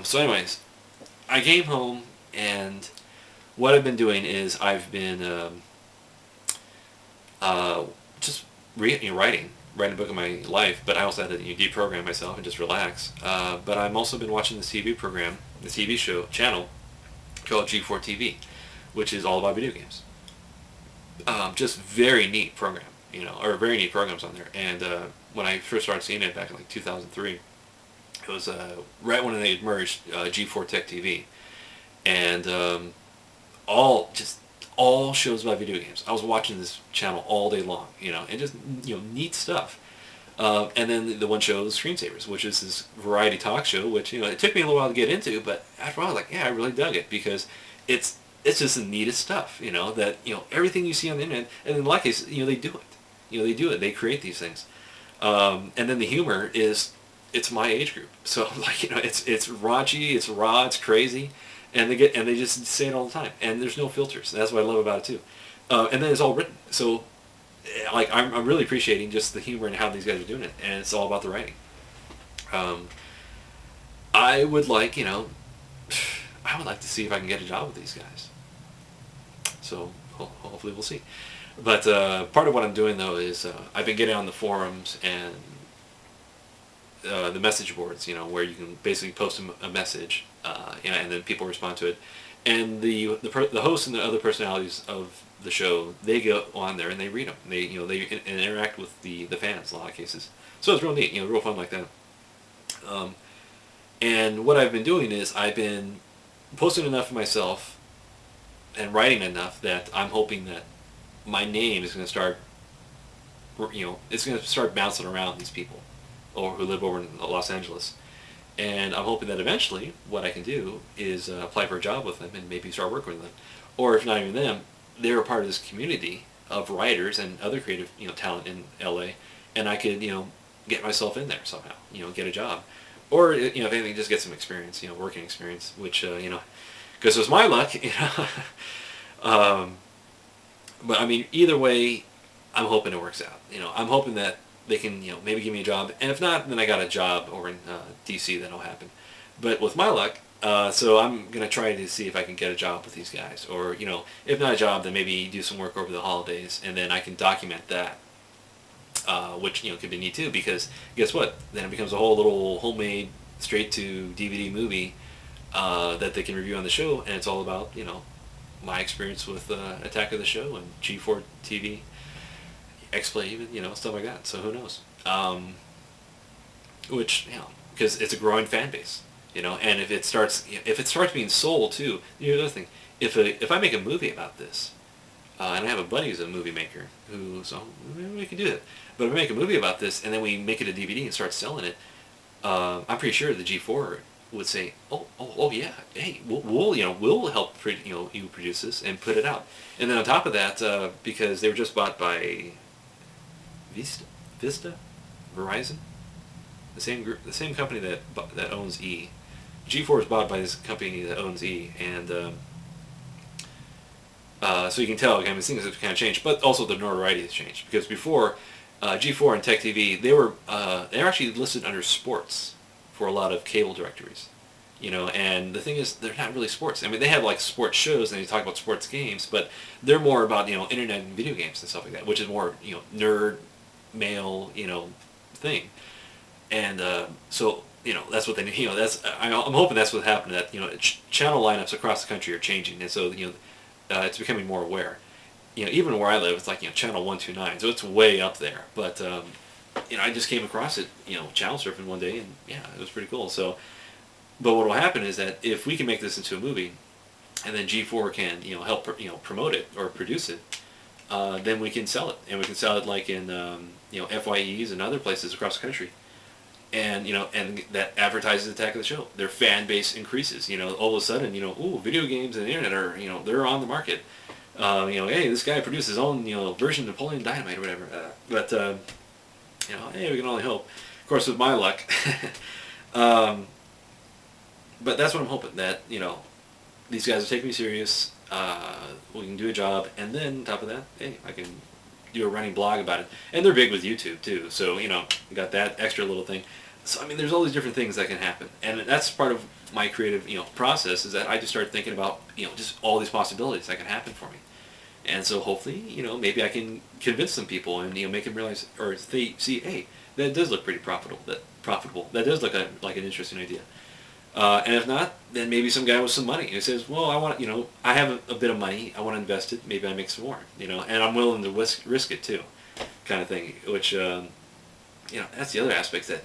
So anyways, I came home, and what I've been doing is I've been uh, just writing a book of my life, but I also had to deprogram myself and just relax. But I've also been watching this TV program, the TV show channel called G4 TV, which is all about video games. Just very neat program, or very neat programs on there. And when I first started seeing it back in like 2003, it was right when they merged G4 Tech TV, and all just all shows about video games. I was watching this channel all day long, and just neat stuff. And then the one show was Screensavers, which is this variety talk show, which it took me a little while to get into, but after a while I was like, yeah, I really dug it because it's it's just the neatest stuff, that everything you see on the internet, and in a lot of cases, they do it. They do it. They create these things, and then the humor is it's my age group, so like it's raunchy, it's raw, it's crazy, and they just say it all the time, and there's no filters. That's what I love about it too, and then it's all written. So like I'm really appreciating just the humor and how these guys are doing it, and it's all about the writing. Um, I would like I would like to see if I can get a job with these guys. So hopefully we'll see. But part of what I'm doing though is I've been getting on the forums and the message boards, where you can basically post a message, and then people respond to it. And the hosts and the other personalities of the show, they go on there and they read them. They interact with the fans in a lot of cases. So it's real neat, real fun like that. Um, and what I've been doing is I've been posting enough of myself and writing enough that I'm hoping that my name is going to start, it's going to start bouncing around these people, or who live over in Los Angeles. And I'm hoping that eventually what I can do is apply for a job with them and maybe start working with them. Or if not even them, they're a part of this community of writers and other creative talent in LA, and I could get myself in there somehow, get a job. Or if anything, just get some experience, working experience, which because it was my luck, um, but I mean, either way, I'm hoping it works out. I'm hoping that they can, maybe give me a job, and if not, then I got a job over in DC that'll happen. But with my luck, so I'm gonna try to see if I can get a job with these guys, or if not a job, then maybe do some work over the holidays, and then I can document that, which could be neat too. Because guess what? Then it becomes a whole little homemade, straight to DVD movie that they can review on the show, and it's all about my experience with Attack of the Show and G4 TV, X-Play even, stuff like that. So who knows? Which because it's a growing fan base, and if it starts being sold too, the other thing, if I make a movie about this, and I have a buddy who's a movie maker so maybe we can do that. But if we make a movie about this and then we make it a DVD and start selling it, I'm pretty sure the G4 would say, oh yeah, hey, we'll help you produce this and put it out. And then on top of that, because they were just bought by Vista, Verizon, the same company that owns E. G4 is bought by this company that owns E, and so you can tell, again, things have kind of changed, but also the notoriety has changed, because before G4 and Tech TV, they're actually listed under sports for a lot of cable directories, and the thing is, they're not really sports. I mean, they have like sports shows and they talk about sports games, but they're more about internet and video games and stuff like that, which is more nerd male thing, and so that's what they that's I'm hoping that's what happened, that channel lineups across the country are changing, and so it's becoming more aware. Even where I live, it's like channel 129, so it's way up there. But I just came across it, channel surfing one day, and yeah, it was pretty cool. So, but what will happen is that if we can make this into a movie, and then G4 can help promote it or produce it, then we can sell it, and we can sell it like in FYEs and other places across the country. And and that advertises Attack of the Show. Their fan base increases. All of a sudden, ooh, video games and the internet are they're on the market. Hey, this guy produced his own version of Napoleon Dynamite or whatever. Hey, we can only hope. Of course, with my luck. But that's what I'm hoping, that these guys will take me serious. We can do a job, and then on top of that, hey, I can do a running blog about it. And they're big with YouTube too, so we got that extra little thing. So I mean, there's all these different things that can happen, and that's part of my creative, process, is that I just start thinking about, just all these possibilities that can happen for me. And so hopefully, maybe I can convince some people and, make them realize, or they see, hey, that does look pretty profitable. That does look like an interesting idea. And if not, then maybe some guy with some money who says, well, I want, I have a bit of money, I want to invest it, maybe I make some more, and I'm willing to risk it too, kind of thing. Which, that's the other aspect, that,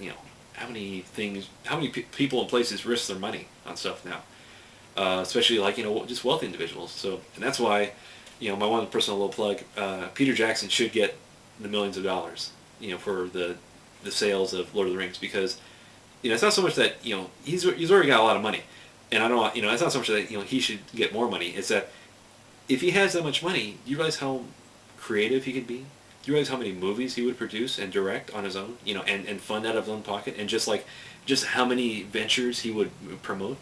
how many people and places risk their money on stuff now, especially like, just wealthy individuals. So, and that's why, my one personal little plug, Peter Jackson should get the millions of dollars, for the sales of Lord of the Rings, because, it's not so much that, he's already got a lot of money, and I don't, it's not so much that, he should get more money. It's that if he has that much money, do you realize how creative he could be? Do you realize how many movies he would produce and direct on his own, and fund out of his own pocket, and just how many ventures he would promote,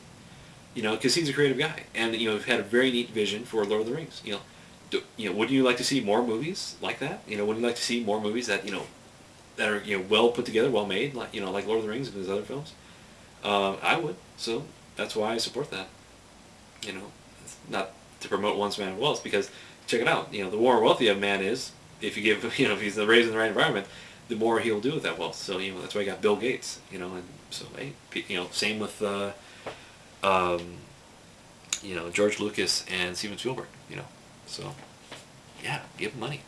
because he's a creative guy, and, had a very neat vision for Lord of the Rings, wouldn't you like to see more movies like that? Wouldn't you like to see more movies that, that are, well put together, well made, like, like Lord of the Rings and his other films? I would, so that's why I support that. It's not to promote one's man of wealth, because check it out, the more wealthy a man is, if you give, if he's raised in the right environment, the more he'll do with that wealth. So, that's why I got Bill Gates, and so, hey, same with, George Lucas and Steven Spielberg, so, yeah, give him money.